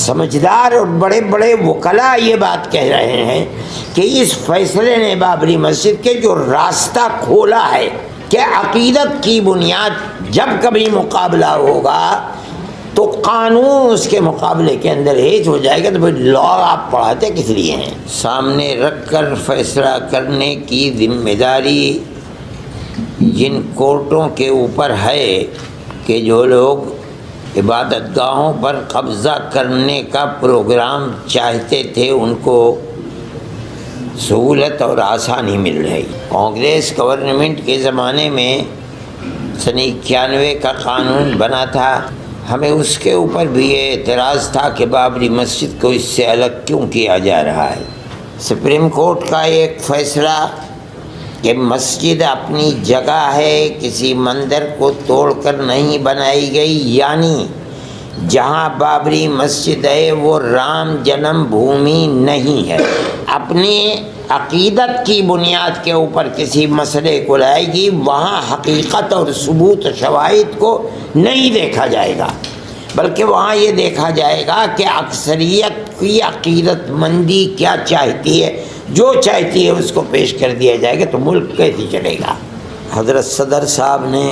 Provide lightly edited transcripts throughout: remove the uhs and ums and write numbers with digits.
سمجھدار اور بڑے بڑے وکلاء یہ بات کہہ رہے ہیں کہ اس فیصلے نے بابری مسجد کے جو راستہ کھولا ہے کہ عقیدت کی بنیاد جب کبھی مقابلہ ہوگا تو قانون اس کے مقابلے کے اندر ہیج ہو جائے گا، تو پھر لا آپ پڑھاتے کس لیے ہیں؟ سامنے رکھ کر فیصلہ کرنے کی ذمہ داری جن کورٹوں کے اوپر ہے کہ جو لوگ عبادت گاہوں پر قبضہ کرنے کا پروگرام چاہتے تھے ان کو سہولت اور آسانی مل رہی۔ کانگریس گورنمنٹ کے زمانے میں سن 91 کا قانون بنا تھا، ہمیں اس کے اوپر بھی یہ اعتراض تھا کہ بابری مسجد کو اس سے الگ کیوں کیا جا رہا ہے۔ سپریم کورٹ کا ایک فیصلہ کہ مسجد اپنی جگہ ہے، کسی مندر کو توڑ کر نہیں بنائی گئی، یعنی جہاں بابری مسجد ہے وہ رام جنم بھومی نہیں ہے، اپنی عقیدت کی بنیاد کے اوپر کسی مسئلے کو لائے گی، وہاں حقیقت اور ثبوت شواہد کو نہیں دیکھا جائے گا، بلکہ وہاں یہ دیکھا جائے گا کہ اکثریت کی عقیدت مندی کیا چاہتی ہے، جو چاہتی ہے اس کو پیش کر دیا جائے گا، تو ملک کیسے چلے گا؟ حضرت صدر صاحب نے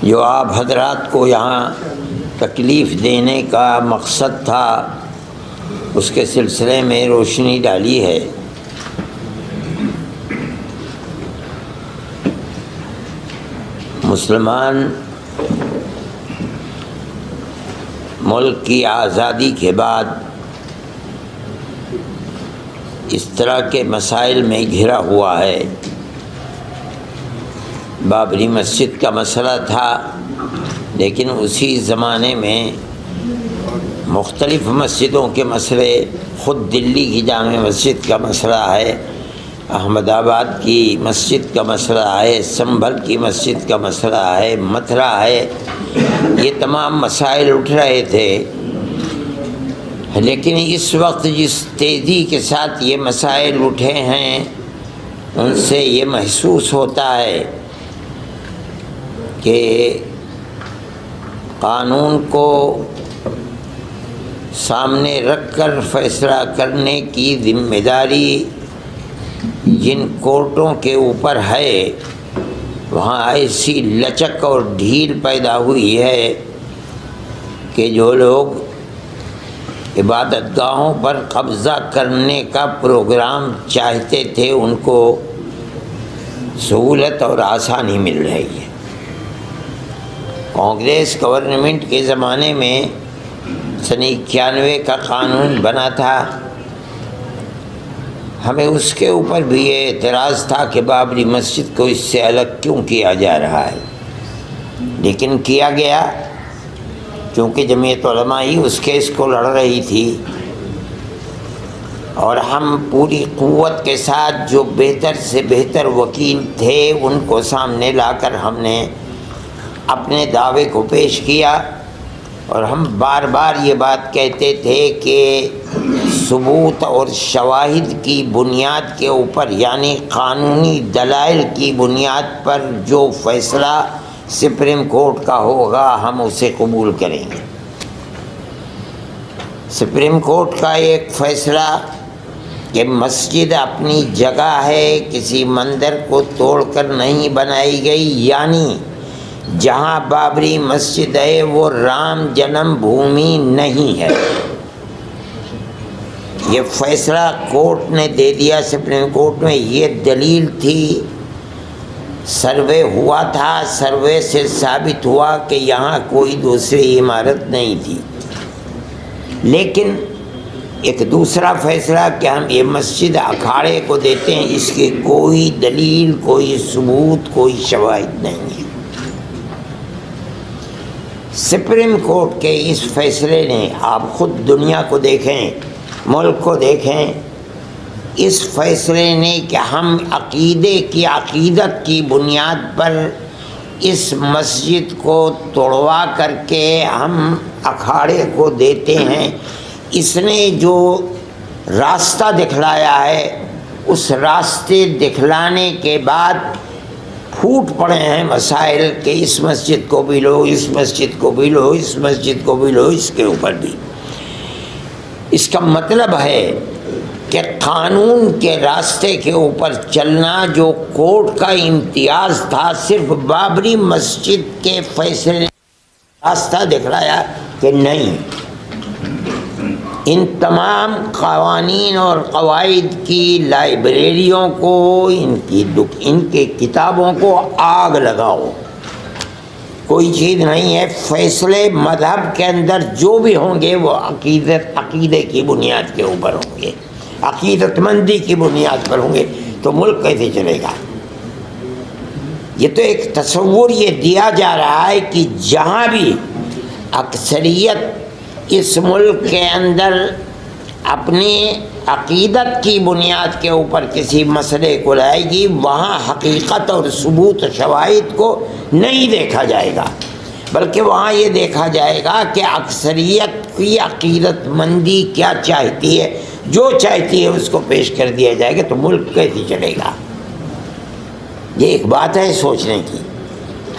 جو آپ حضرات کو یہاں تکلیف دینے کا مقصد تھا اس کے سلسلے میں روشنی ڈالی ہے۔ مسلمان ملک کی آزادی کے بعد اس طرح کے مسائل میں گھرا ہوا ہے۔ بابری مسجد کا مسئلہ تھا، لیکن اسی زمانے میں مختلف مسجدوں کے مسئلے، خود دلی کی جامع مسجد کا مسئلہ ہے، احمد آباد کی مسجد کا مسئلہ ہے، سنبھل کی مسجد کا مسئلہ ہے، متھرا ہے، یہ تمام مسائل اٹھ رہے تھے۔ لیکن اس وقت جس تیزی کے ساتھ یہ مسائل اٹھے ہیں ان سے یہ محسوس ہوتا ہے کہ قانون کو سامنے رکھ کر فیصلہ کرنے کی ذمہ داری جن کورٹوں کے اوپر ہے وہاں ایسی لچک اور ڈھیل پیدا ہوئی ہے کہ جو لوگ عبادت گاہوں پر قبضہ کرنے کا پروگرام چاہتے تھے ان کو سہولت اور آسانی مل رہی ہے۔ کانگریس گورنمنٹ کے زمانے میں سن 91 کا قانون بنا تھا، ہمیں اس کے اوپر بھی یہ اعتراض تھا کہ بابری مسجد کو اس سے الگ کیوں کیا جا رہا ہے، لیکن کیا گیا کیونکہ جمعیت علماء ہی اس کیس کو لڑ رہی تھی، اور ہم پوری قوت کے ساتھ جو بہتر سے بہتر وکیل تھے ان کو سامنے لا کر ہم نے اپنے دعوے کو پیش کیا، اور ہم بار بار یہ بات کہتے تھے کہ ثبوت اور شواہد کی بنیاد کے اوپر، یعنی قانونی دلائل کی بنیاد پر جو فیصلہ سپریم کورٹ کا ہوگا ہم اسے قبول کریں گے۔ سپریم کورٹ کا ایک فیصلہ کہ مسجد اپنی جگہ ہے، کسی مندر کو توڑ کر نہیں بنائی گئی، یعنی جہاں بابری مسجد ہے وہ رام جنم بھومی نہیں ہے، یہ فیصلہ کورٹ نے دے دیا سپریم کورٹ میں۔ یہ دلیل تھی، سروے ہوا تھا، سروے سے ثابت ہوا کہ یہاں کوئی دوسری عمارت نہیں تھی، لیکن ایک دوسرا فیصلہ کہ ہم یہ مسجد اکھاڑے کو دیتے ہیں، اس کی کوئی دلیل، کوئی ثبوت، کوئی شواہد نہیں ہے۔ سپریم کورٹ کے اس فیصلے نے، آپ خود دنیا کو دیکھیں، ملک کو دیکھیں، اس فیصلے نے کہ ہم عقیدت کی بنیاد پر اس مسجد کو توڑوا کر کے ہم اکھاڑے کو دیتے ہیں، اس نے جو راستہ دکھلایا ہے اس راستے دکھلانے کے بعد پھوٹ پڑے ہیں مسائل کہ اس مسجد کو بھی لو، اس مسجد کو بھی لو، اس مسجد کو بھی لو، اس کے اوپر بھی۔ اس کا مطلب ہے کہ قانون کے راستے کے اوپر چلنا جو کورٹ کا امتیاز تھا، صرف بابری مسجد کے فیصلے نے راستہ دکھلایا کہ نہیں، ان تمام قوانین اور قواعد کی لائبریریوں کو، ان کی کتابوں کو آگ لگاؤ، کوئی چیز نہیں ہے۔ فیصلے مذہب کے اندر جو بھی ہوں گے وہ عقیدے کی بنیاد کے اوپر ہوں گے، عقیدت مندی کی بنیاد پر ہوں گے، تو ملک کیسے چلے گا؟ یہ تو ایک تصور یہ دیا جا رہا ہے کہ جہاں بھی اکثریت اس ملک کے اندر اپنی عقیدت کی بنیاد کے اوپر کسی مسئلے کو لائے گی، وہاں حقیقت اور ثبوت شواہد کو نہیں دیکھا جائے گا، بلکہ وہاں یہ دیکھا جائے گا کہ اکثریت کی عقیدت مندی کیا چاہتی ہے، جو چاہتی ہے اس کو پیش کر دیا جائے گا، تو ملک کیسے چلے گا؟ یہ ایک بات ہے سوچنے کی۔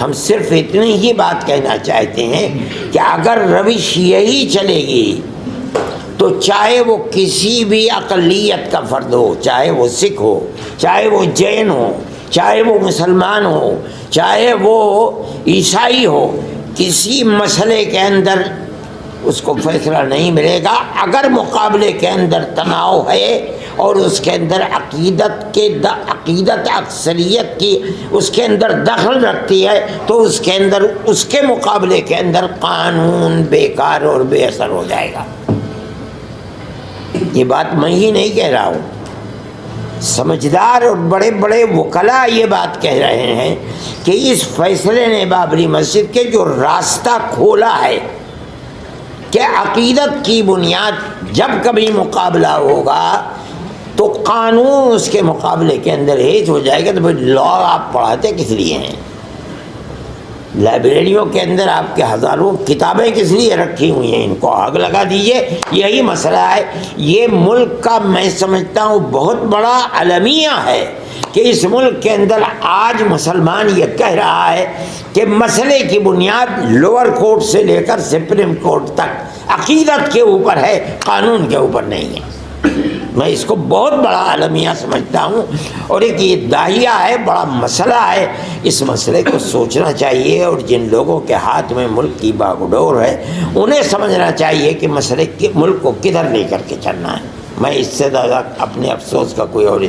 ہم صرف اتنی ہی بات کہنا چاہتے ہیں کہ اگر روش یہی چلے گی تو چاہے وہ کسی بھی اقلیت کا فرد ہو، چاہے وہ سکھ ہو، چاہے وہ جین ہو، چاہے وہ مسلمان ہو، چاہے وہ عیسائی ہو، کسی مسئلے کے اندر اس کو فیصلہ نہیں ملے گا۔ اگر مقابلے کے اندر تناؤ ہے اور اس کے اندر عقیدت اکثریت کی اس کے اندر دخل رکھتی ہے، تو اس کے اندر، اس کے مقابلے کے اندر قانون بیکار اور بے اثر ہو جائے گا۔ یہ بات میں ہی نہیں کہہ رہا ہوں، سمجھدار اور بڑے بڑے وکلاء یہ بات کہہ رہے ہیں کہ اس فیصلے نے بابری مسجد کے جو راستہ کھولا ہے کہ عقیدت کی بنیاد جب کبھی مقابلہ ہوگا تو قانون اس کے مقابلے کے اندر ہیج ہو جائے گا، تو پھر لا آپ پڑھاتے کس لیے ہیں؟ لائبریریوں کے اندر آپ کے ہزاروں کتابیں کس لیے رکھی ہوئی ہیں؟ ان کو آگ لگا دیجئے۔ یہی مسئلہ ہے۔ یہ ملک کا میں سمجھتا ہوں بہت بڑا المیہ ہے کہ اس ملک کے اندر آج مسلمان یہ کہہ رہا ہے کہ مسئلے کی بنیاد لوور کورٹ سے لے کر سپریم کورٹ تک عقیدت کے اوپر ہے، قانون کے اوپر نہیں ہے۔ میں اس کو بہت بڑا المیہ سمجھتا ہوں، اور ایک یہ داہیہ ہے، بڑا مسئلہ ہے۔ اس مسئلے کو سوچنا چاہیے، اور جن لوگوں کے ہاتھ میں ملک کی باگڈور ہے انہیں سمجھنا چاہیے کہ مسئلے کے ملک کو کدھر لے کر کے چلنا ہے۔ میں اس سے زیادہ اپنے افسوس کا کوئی اور